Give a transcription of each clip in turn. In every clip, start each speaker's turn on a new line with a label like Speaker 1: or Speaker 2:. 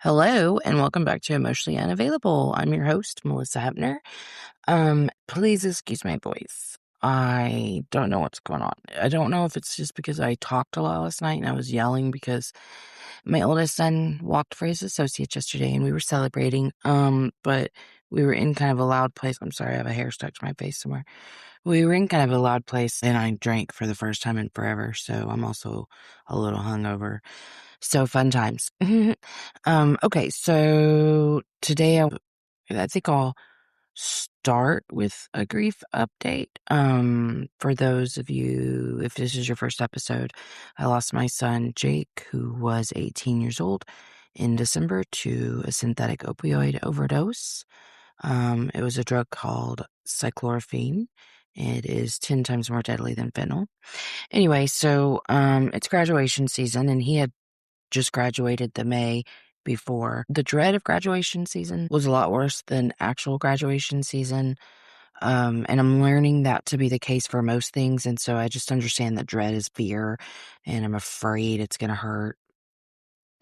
Speaker 1: Hello, and welcome back to Emotionally Unavailable. I'm your host, Malisa Hepner. Please excuse my voice. I don't know what's going on. I don't know if it's just because I talked a lot last night and I was yelling because my oldest son walked for his associates yesterday and we were celebrating. But we were in kind of a loud place. I'm sorry, I have a hair stuck to my face somewhere. We were in kind of a loud place and I drank for the first time in forever, so I'm also a little hungover. So fun times. Okay, so today I think I'll start with a grief update. For those of you, if this is your first episode, I lost my son Jake, who was 18 years old, in December to a synthetic opioid overdose. It was a drug called cyclorphine. It is 10 times more deadly than fentanyl. Anyway, so it's graduation season, and he had just graduated the May before. The dread of graduation season was a lot worse than actual graduation season. And I'm learning that to be the case for most things. And so I just understand that dread is fear, and I'm afraid it's going to hurt.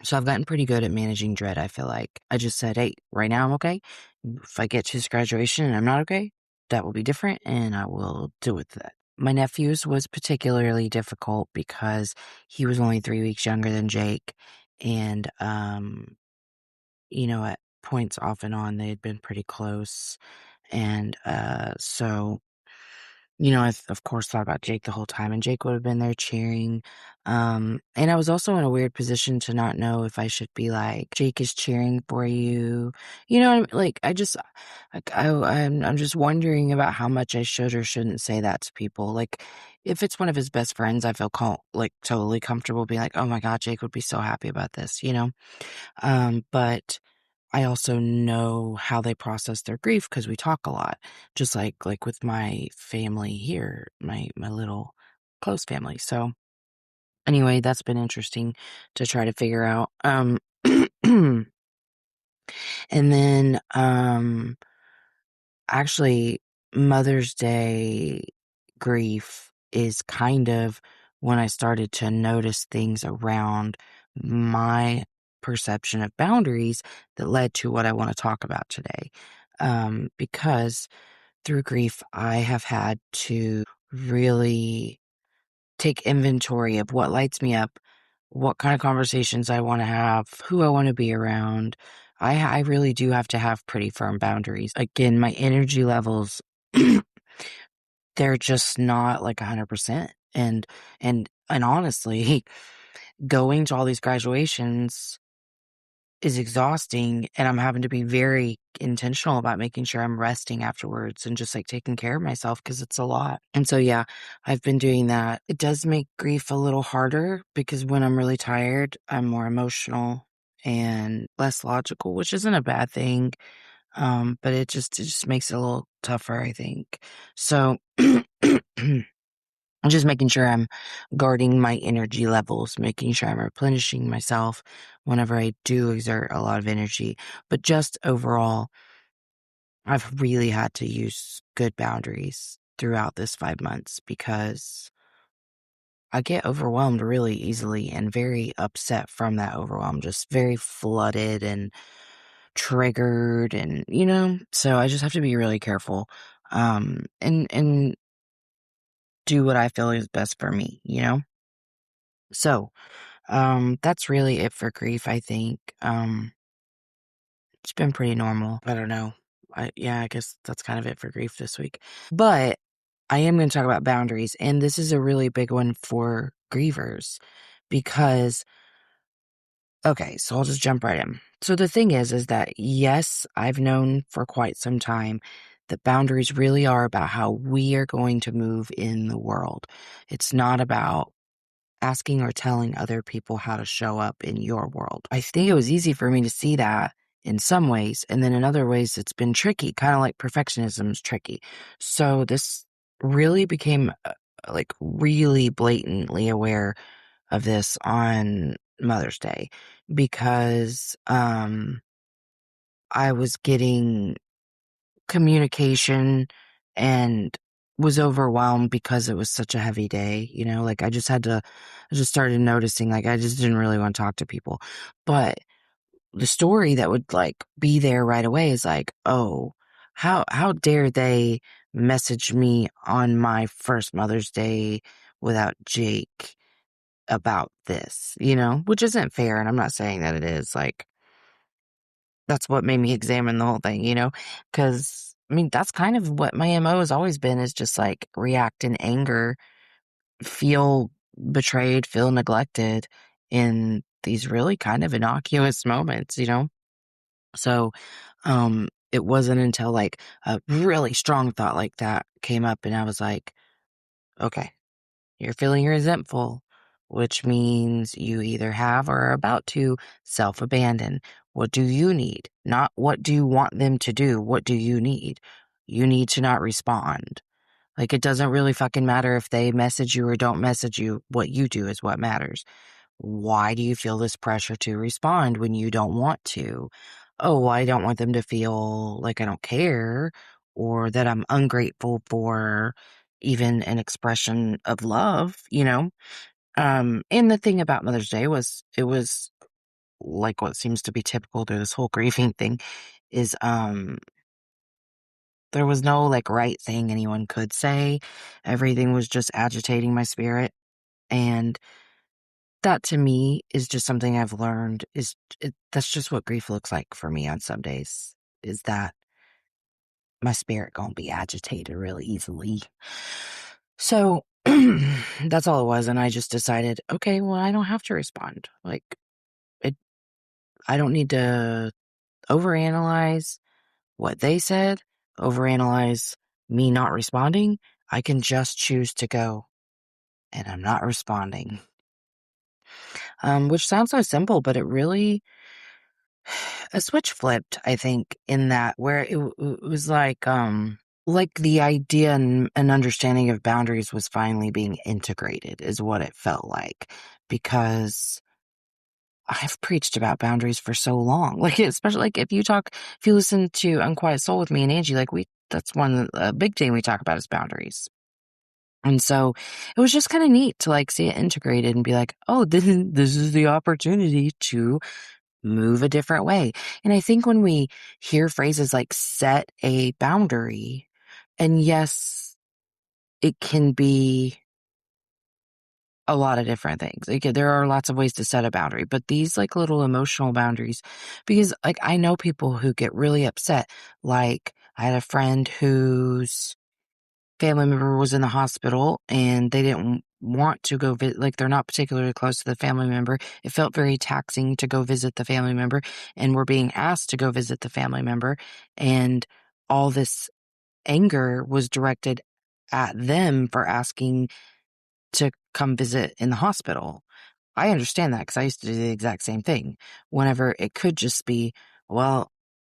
Speaker 1: So I've gotten pretty good at managing dread, I feel like. I just said, hey, right now I'm okay. If I get to this graduation and I'm not okay, that will be different, and I will deal with that. My nephew's was particularly difficult because he was only 3 weeks younger than Jake. And, at points off and on, they had been pretty close. And so I've of course thought about Jake the whole time, and Jake would have been there cheering. And I was also in a weird position to not know if I should be like, Jake is cheering for you. Like I'm just wondering about how much I should or shouldn't say that to people. Like, if it's one of his best friends, I feel totally comfortable being like, oh my God, Jake would be so happy about this. But I also know how they process their grief because we talk a lot, just like with my family here, my little close family. So anyway, that's been interesting to try to figure out. And then actually, Mother's Day grief is kind of when I started to notice things around my perception of boundaries that led to what I want to talk about today. Because through grief, I have had to really take inventory of what lights me up, what kind of conversations I want to have, who I want to be around. I really do have to have pretty firm boundaries. Again, my energy levels, they're just not like 100%. And honestly, going to all these graduations is exhausting, and I'm having to be very intentional about making sure I'm resting afterwards and just like taking care of myself because it's a lot. And so, yeah, I've been doing that. It does make grief a little harder because when I'm really tired, I'm more emotional and less logical, which isn't a bad thing. But it just makes it a little tougher, I think. So I'm just making sure I'm guarding my energy levels, making sure I'm replenishing myself whenever I do exert a lot of energy. But just overall, I've really had to use good boundaries throughout this 5 months because I get overwhelmed really easily and very upset from that overwhelm, just very flooded and triggered so I just have to be really careful, and do what I feel is best for me. So, that's really it for grief, I think. It's been pretty normal. I don't know. I guess that's kind of it for grief this week. But I am going to talk about boundaries, and this is a really big one for grievers because, okay, so I'll just jump right in. So the thing is that yes, I've known for quite some time that boundaries really are about how we are going to move in the world. It's not about asking or telling other people how to show up in your world. I think it was easy for me to see that in some ways, and then in other ways it's been tricky, kind of like perfectionism is tricky. So this really became like really blatantly aware of this on Mother's Day because I was getting communication and was overwhelmed because it was such a heavy day. Like I just started noticing, like, I just didn't really want to talk to people. But the story that would like be there right away is like, oh, how dare they message me on my first Mother's Day without Jake about this, which isn't fair. And I'm not saying that it is. Like, that's what made me examine the whole thing, because I mean, that's kind of what my MO has always been, is just like react in anger, feel betrayed, feel neglected in these really kind of innocuous moments. So, it wasn't until like a really strong thought like that came up and I was like, okay, you're feeling resentful, which means you either have or are about to self-abandon. What do you need? Not what do you want them to do? What do you need? You need to not respond. Like, it doesn't really fucking matter if they message you or don't message you. What you do is what matters. Why do you feel this pressure to respond when you don't want to? Oh, well, I don't want them to feel like I don't care or that I'm ungrateful for even an expression of love. And the thing about Mother's Day was it was like what seems to be typical to this whole grieving thing is there was no like right thing anyone could say. Everything was just agitating my spirit. And that to me is just something I've learned that's just what grief looks like for me on some days, is that my spirit gonna be agitated really easily. So that's all it was. And I just decided, okay, well, I don't have to respond. Like, it, I don't need to overanalyze what they said, overanalyze me not responding. I can just choose to go, and I'm not responding. Which sounds so simple, but it really, a switch flipped, I think, in that where it was like the idea and understanding of boundaries was finally being integrated is what it felt like, because I've preached about boundaries for so long. Like, especially like if you listen to Unquiet Soul with me and Angie, like that's one big thing we talk about is boundaries. And so it was just kind of neat to like see it integrated and be like, oh, this is the opportunity to move a different way. And I think when we hear phrases like set a boundary, and yes, it can be a lot of different things. Like, there are lots of ways to set a boundary, but these like little emotional boundaries, because like I know people who get really upset. Like, I had a friend whose family member was in the hospital and they didn't want to go visit, like they're not particularly close to the family member. It felt very taxing to go visit the family member, and we're being asked to go visit the family member. And all this anger was directed at them for asking to come visit in the hospital. I understand that because I used to do the exact same thing. Whenever it could just be, well,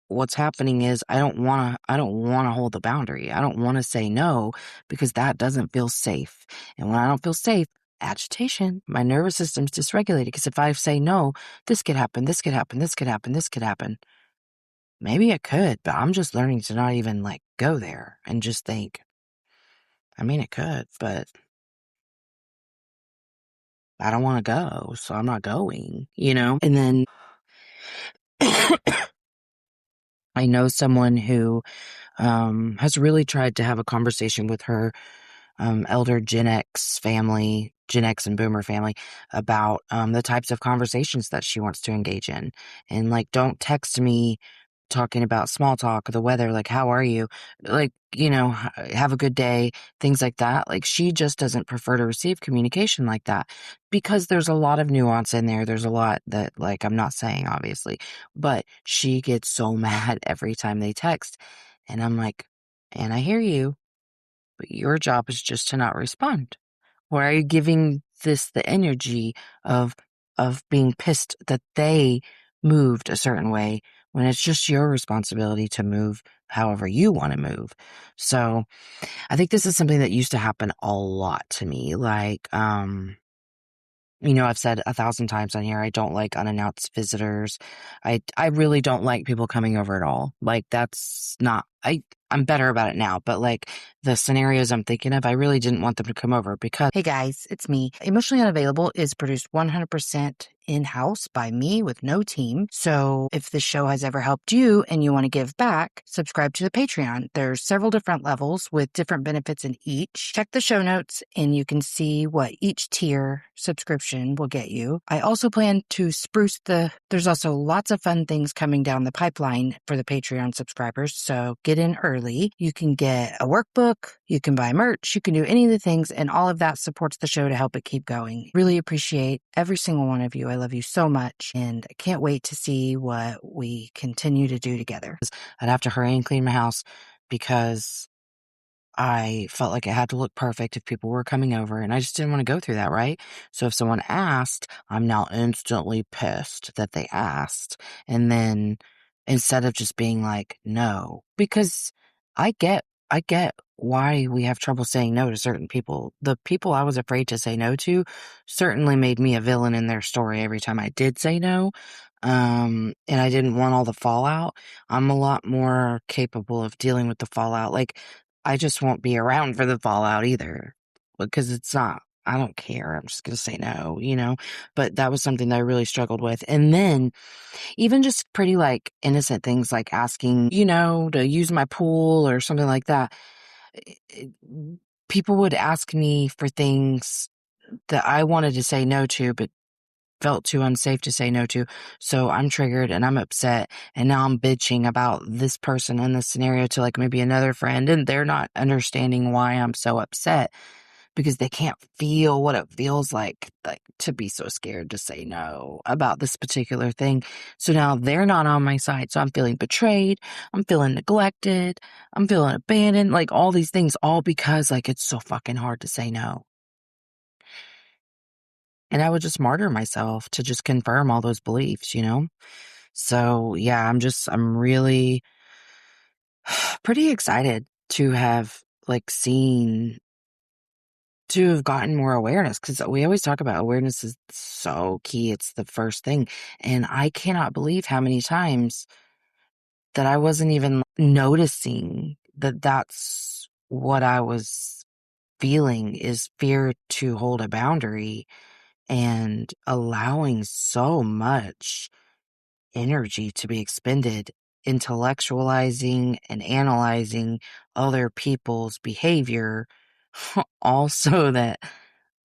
Speaker 1: what's happening is I don't want to hold the boundary. I don't want to say no because that doesn't feel safe. And when I don't feel safe, agitation, my nervous system's dysregulated, because if I say no, this could happen, this could happen, this could happen, this could happen. Maybe it could, but I'm just learning to not even like go there and just think, I mean, it could, but I don't want to go, so I'm not going. And then I know someone who has really tried to have a conversation with her elder Gen X family, Gen X and Boomer family, about the types of conversations that she wants to engage in. And like, don't text me talking about small talk, the weather, like, how are you? Like, have a good day, things like that. Like, she just doesn't prefer to receive communication like that because there's a lot of nuance in there. There's a lot that, like, I'm not saying, obviously, but she gets so mad every time they text. And I'm like, and I hear you, but your job is just to not respond. Why are you giving this the energy of being pissed that they moved a certain way when it's just your responsibility to move however you want to move? So I think this is something that used to happen a lot to me. Like, I've said 1,000 times on here, I don't like unannounced visitors. I really don't like people coming over at all. Like, that's not, I'm better about it now, but like the scenarios I'm thinking of, I really didn't want them to come over because, hey guys, it's me. Emotionally Unavailable is produced 100%
Speaker 2: in-house by me with no team. So if the show has ever helped you and you want to give back, subscribe to the Patreon. There's several different levels with different benefits in each. Check the show notes and you can see what each tier subscription will get you. I also plan to there's also lots of fun things coming down the pipeline for the Patreon subscribers. So get in early. You can get a workbook, you can buy merch, you can do any of the things, and all of that supports the show to help it keep going. Really appreciate every single one of you. I love you so much, and I can't wait to see what we continue to do together.
Speaker 1: I'd have to hurry and clean my house because I felt like it had to look perfect if people were coming over, and I just didn't want to go through that, right? So if someone asked, I'm now instantly pissed that they asked. And then instead of just being like, no, because I get why we have trouble saying no to certain people. The people I was afraid to say no to certainly made me a villain in their story every time I did say no. And I didn't want all the fallout. I'm a lot more capable of dealing with the fallout. Like, I just won't be around for the fallout either because I don't care. I'm just going to say no, you know? But that was something that I really struggled with. And then even just pretty like innocent things like asking, to use my pool or something like that. it- People would ask me for things that I wanted to say no to, but felt too unsafe to say no to. So I'm triggered and I'm upset. And now I'm bitching about this person in this scenario to like maybe another friend. And they're not understanding why I'm so upset because they can't feel what it feels like to be so scared to say no about this particular thing. So now they're not on my side. So I'm feeling betrayed. I'm feeling neglected. I'm feeling abandoned. Like all these things, all because like it's so fucking hard to say no. And I would just martyr myself to just confirm all those beliefs, you know? So yeah, I'm really pretty excited to have to have gotten more awareness because we always talk about awareness is so key. It's the first thing. And I cannot believe how many times that I wasn't even noticing that that's what I was feeling is fear to hold a boundary and allowing so much energy to be expended intellectualizing and analyzing other people's behavior, also that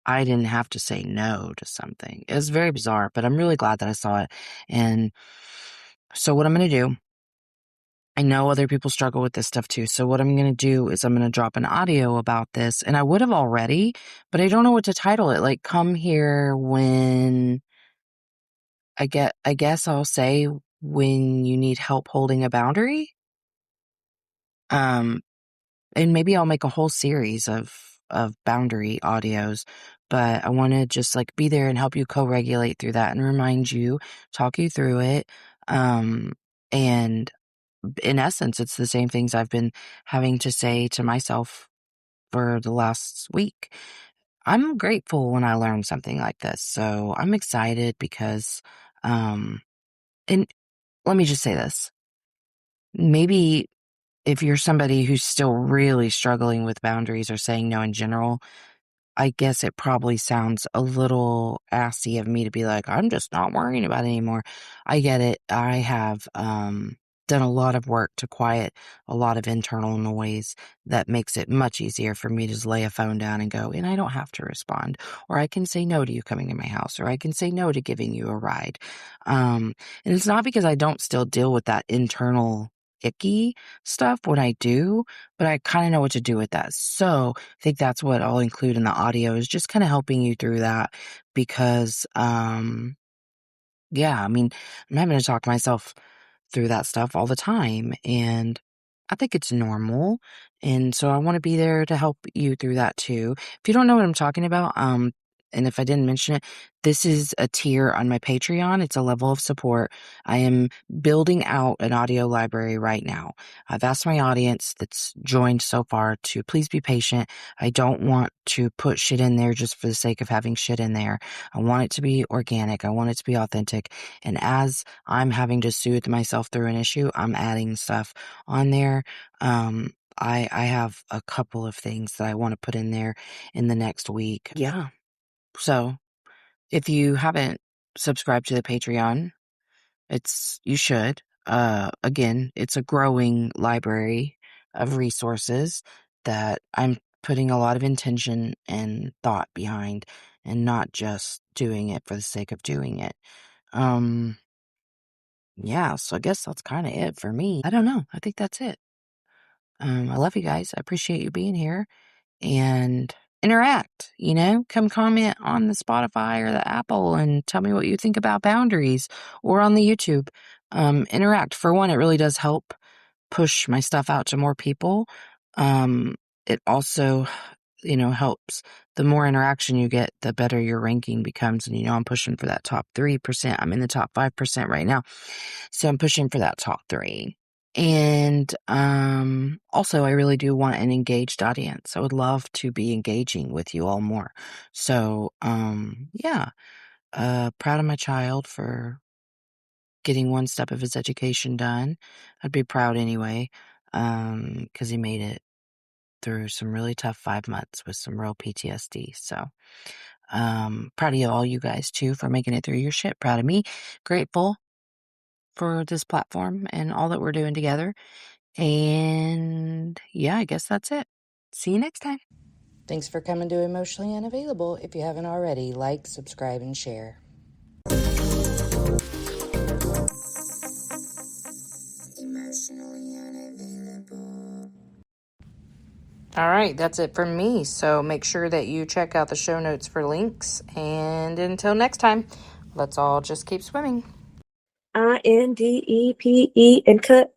Speaker 1: I didn't have to say no to something. It was very bizarre, but I'm really glad that I saw it. And so what I'm going to do, I know other people struggle with this stuff too. So what I'm going to do is I'm going to drop an audio about this, and I would have already, but I don't know what to title it. Like, come here when I guess I'll say when you need help holding a boundary. Um, and maybe I'll make a whole series of boundary audios, but I want to just like be there and help you co-regulate through that and remind you, talk you through it. And in essence, it's the same things I've been having to say to myself for the last week. I'm grateful when I learn something like this. So I'm excited because, and let me just say this. Maybe if you're somebody who's still really struggling with boundaries or saying no in general, I guess it probably sounds a little assy of me to be like, I'm just not worrying about it anymore. I get it. I have done a lot of work to quiet a lot of internal noise that makes it much easier for me to just lay a phone down and go, and I don't have to respond. Or I can say no to you coming to my house, or I can say no to giving you a ride. And it's not because I don't still deal with that internal icky stuff when I do, but I kind of know what to do with that. So I think that's what I'll include in the audio is just kind of helping you through that because, yeah, I mean, I'm having to talk myself through that stuff all the time. And I think it's normal. And so I want to be there to help you through that too. If you don't know what I'm talking about, and if I didn't mention it, this is a tier on my Patreon. It's a level of support. I am building out an audio library right now. I've asked my audience that's joined so far to please be patient. I don't want to put shit in there just for the sake of having shit in there. I want it to be organic. I want it to be authentic. And as I'm having to soothe myself through an issue, I'm adding stuff on there. I have a couple of things that I want to put in there in the next week. Yeah. So if you haven't subscribe to the Patreon. You should. Again, it's a growing library of resources that I'm putting a lot of intention and thought behind, and not just doing it for the sake of doing it. Yeah, so I guess that's kind of it for me. I don't know. I think that's it. I love you guys. I appreciate you being here and interact, come comment on the Spotify or the Apple and tell me what you think about boundaries, or on the YouTube. Interact. For one, it really does help push my stuff out to more people. It also, helps. The more interaction you get, the better your ranking becomes. And, I'm pushing for that top 3%. I'm in the top 5% right now. So I'm pushing for that top 3. And also, I really do want an engaged audience. I would love to be engaging with you all more. So, yeah, proud of my child for getting one step of his education done. I'd be proud anyway, because he made it through some really tough 5 months with some real PTSD. So, proud of all you guys too for making it through your shit. Proud of me. Grateful for this platform and all that we're doing together. And yeah, I guess that's it. See you next time. Thanks for coming to Emotionally Unavailable. If you haven't already, like, subscribe, and share. Emotionally Unavailable. All right, that's it from me. So make sure that you check out the show notes for links. And until next time, let's all just keep swimming.
Speaker 3: INDEPE and cut.